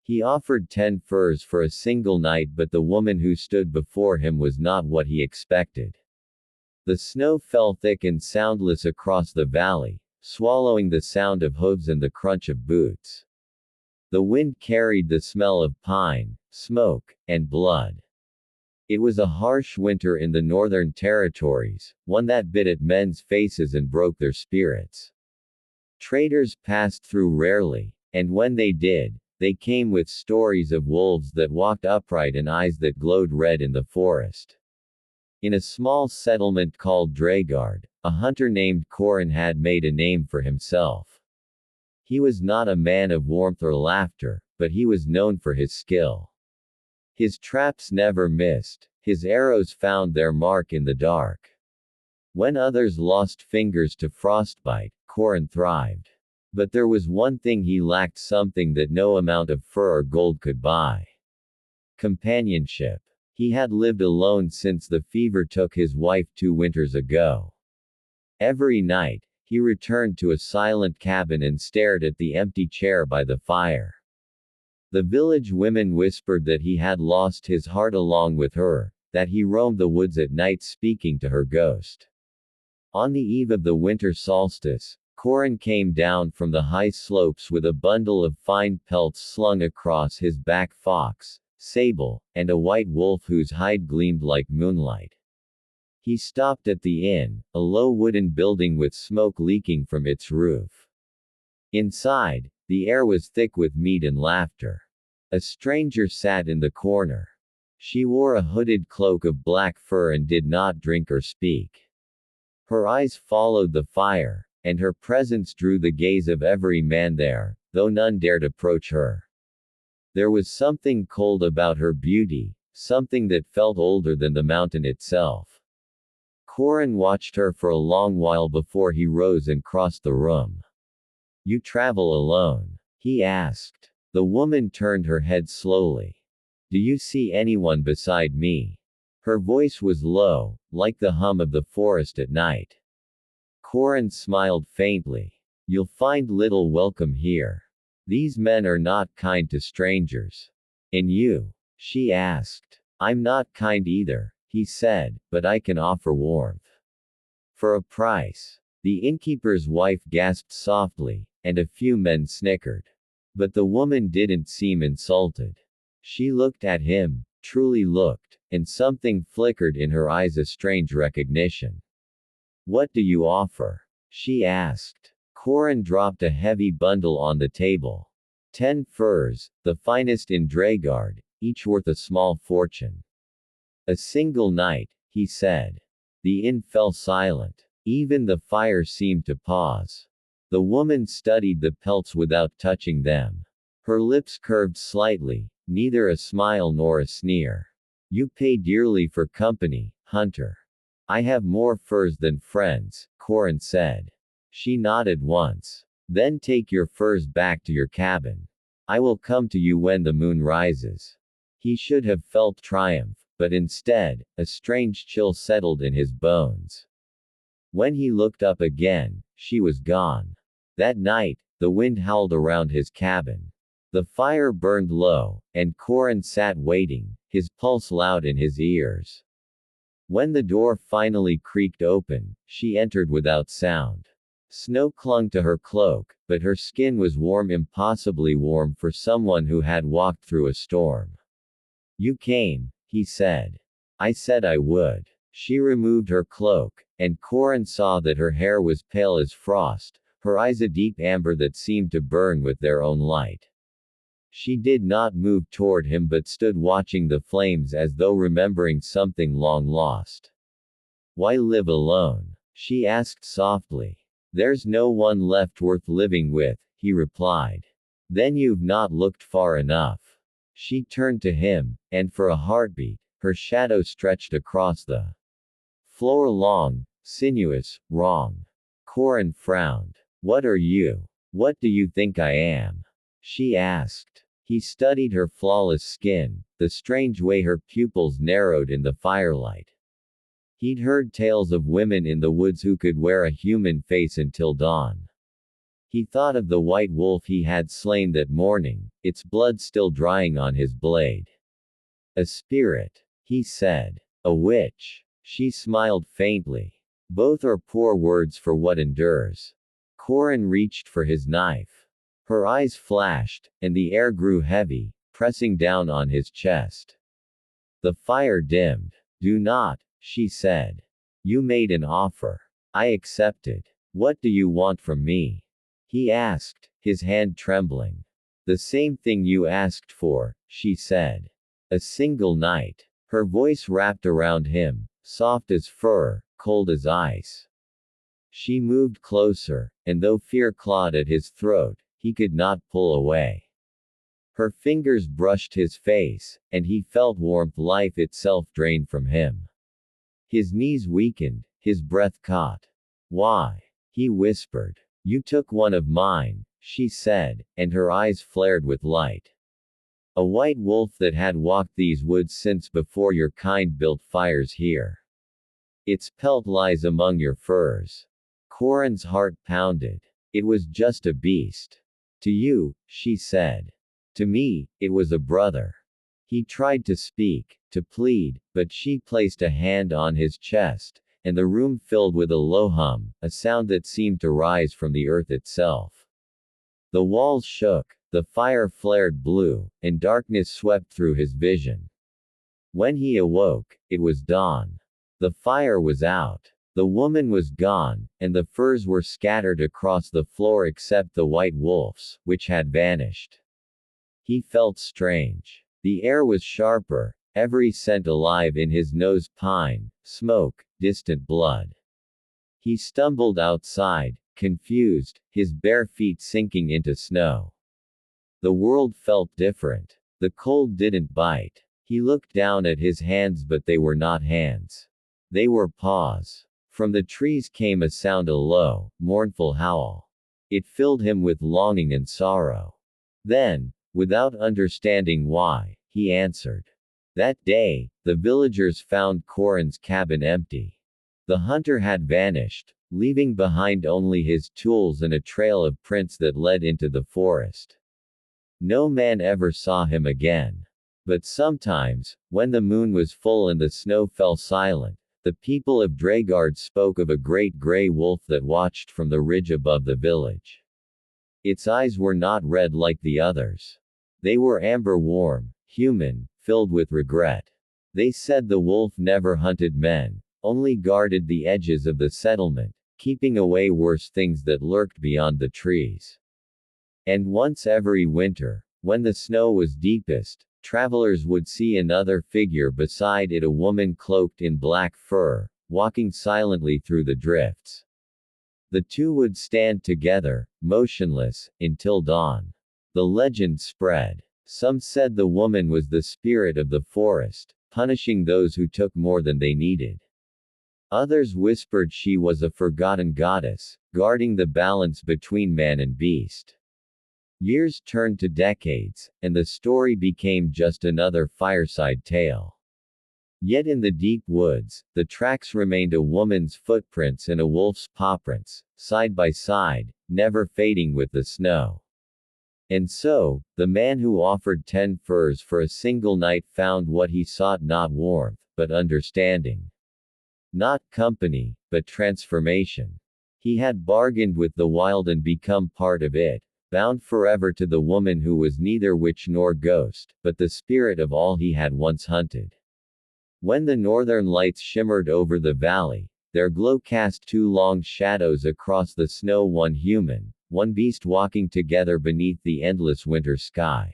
He offered 10 furs for a single night, but the woman who stood before him was not what he expected. The snow fell thick and soundless across the valley, swallowing the sound of hooves and the crunch of boots. The wind carried the smell of pine, smoke, and blood. It was a harsh winter in the Northern Territories, one that bit at men's faces and broke their spirits. Traders passed through rarely, and when they did, they came with stories of wolves that walked upright and eyes that glowed red in the forest. In a small settlement called Dregard, a hunter named Corin had made a name for himself. He was not a man of warmth or laughter, but he was known for his skill. His traps never missed, his arrows found their mark in the dark. When others lost fingers to frostbite, Corin thrived. But there was one thing he lacked, something that no amount of fur or gold could buy. Companionship. He had lived alone since the fever took his wife 2 winters ago. Every night, he returned to a silent cabin and stared at the empty chair by the fire. The village women whispered that he had lost his heart along with her, that he roamed the woods at night speaking to her ghost. On the eve of the winter solstice, Corin came down from the high slopes with a bundle of fine pelts slung across his back, fox, sable, and a white wolf whose hide gleamed like moonlight. He stopped at the inn, a low wooden building with smoke leaking from its roof. Inside, the air was thick with meat and laughter. A stranger sat in the corner. She wore a hooded cloak of black fur and did not drink or speak. Her eyes followed the fire, and her presence drew the gaze of every man there, though none dared approach her. There was something cold about her beauty, something that felt older than the mountain itself. Corin watched her for a long while before he rose and crossed the room. "You travel alone?" he asked. The woman turned her head slowly. "Do you see anyone beside me?" Her voice was low, like the hum of the forest at night. Corin smiled faintly. "You'll find little welcome here. These men are not kind to strangers." "And you?" she asked. "I'm not kind either," he said, "but I can offer warmth. For a price." The innkeeper's wife gasped softly, and a few men snickered. But the woman didn't seem insulted. She looked at him, truly looked, and something flickered in her eyes, a strange recognition. "What do you offer?" she asked. Corin dropped a heavy bundle on the table. 10 furs, the finest in Dregard, each worth a small fortune. "A single night," he said. The inn fell silent. Even the fire seemed to pause. The woman studied the pelts without touching them. Her lips curved slightly, neither a smile nor a sneer. "You pay dearly for company, hunter." "I have more furs than friends," Corin said. She nodded once. "Then take your furs back to your cabin. I will come to you when the moon rises." He should have felt triumph, but instead, a strange chill settled in his bones. When he looked up again, she was gone. That night, the wind howled around his cabin. The fire burned low, and Corin sat waiting, his pulse loud in his ears. When the door finally creaked open, she entered without sound. Snow clung to her cloak, but her skin was warm, impossibly warm for someone who had walked through a storm. "You came," he said. "I said I would." She removed her cloak, and Corin saw that her hair was pale as frost, her eyes a deep amber that seemed to burn with their own light. She did not move toward him but stood watching the flames as though remembering something long lost. "Why live alone?" she asked softly. "There's no one left worth living with," he replied. "Then you've not looked far enough." She turned to him, and for a heartbeat, her shadow stretched across the floor, long, sinuous, wrong. Corin frowned. "What are you? What do you think I am?" she asked. He studied her flawless skin, the strange way her pupils narrowed in the firelight. He'd heard tales of women in the woods who could wear a human face until dawn. He thought of the white wolf he had slain that morning, its blood still drying on his blade. A spirit, he said. A witch. She smiled faintly. Both are poor words for what endures. Corin reached for his knife. Her eyes flashed, and the air grew heavy, pressing down on his chest. The fire dimmed. Do not, she said. You made an offer. I accepted. What do you want from me? He asked, his hand trembling. The same thing you asked for, she said. A single night. Her voice wrapped around him, soft as fur, cold as ice. She moved closer, and though fear clawed at his throat, he could not pull away. Her fingers brushed his face, and he felt warmth, life itself drained from him. His knees weakened, his breath caught. Why? He whispered. You took one of mine, she said, and her eyes flared with light. A white wolf that had walked these woods since before your kind built fires here. Its pelt lies among your furs. Corin's heart pounded. It was just a beast. To you, she said. To me, it was a brother. He tried to speak, to plead, but she placed a hand on his chest, and the room filled with a low hum, a sound that seemed to rise from the earth itself. The walls shook, the fire flared blue, and darkness swept through his vision. When he awoke, it was dawn. The fire was out. The woman was gone, and the furs were scattered across the floor except the white wolf's, which had vanished. He felt strange. The air was sharper, every scent alive in his nose: pine, smoke, distant blood. He stumbled outside, confused, his bare feet sinking into snow. The world felt different. The cold didn't bite. He looked down at his hands, but they were not hands. They were paws. From the trees came a sound, a low, mournful howl. It filled him with longing and sorrow. Then, without understanding why, he answered. That day, the villagers found Corin's cabin empty. The hunter had vanished, leaving behind only his tools and a trail of prints that led into the forest. No man ever saw him again. But sometimes, when the moon was full and the snow fell silent, the people of Dragard spoke of a great gray wolf that watched from the ridge above the village. Its eyes were not red like the others. They were amber, warm, human, filled with regret. They said the wolf never hunted men, only guarded the edges of the settlement, keeping away worse things that lurked beyond the trees. And once every winter, when the snow was deepest, travelers would see another figure beside it, a woman cloaked in black fur, walking silently through the drifts. The two would stand together, motionless, until dawn. The legend spread. Some said the woman was the spirit of the forest, punishing those who took more than they needed. Others whispered she was a forgotten goddess, guarding the balance between man and beast. Years turned to decades, and the story became just another fireside tale. Yet in the deep woods, the tracks remained: a woman's footprints and a wolf's pawprints, side by side, never fading with the snow. And so, the man who offered 10 furs for a single night found what he sought: not warmth, but understanding. Not company, but transformation. He had bargained with the wild and become part of it, bound forever to the woman who was neither witch nor ghost, but the spirit of all he had once hunted. When the northern lights shimmered over the valley, their glow cast 2 long shadows across the snow: one human, one beast walking together beneath the endless winter sky.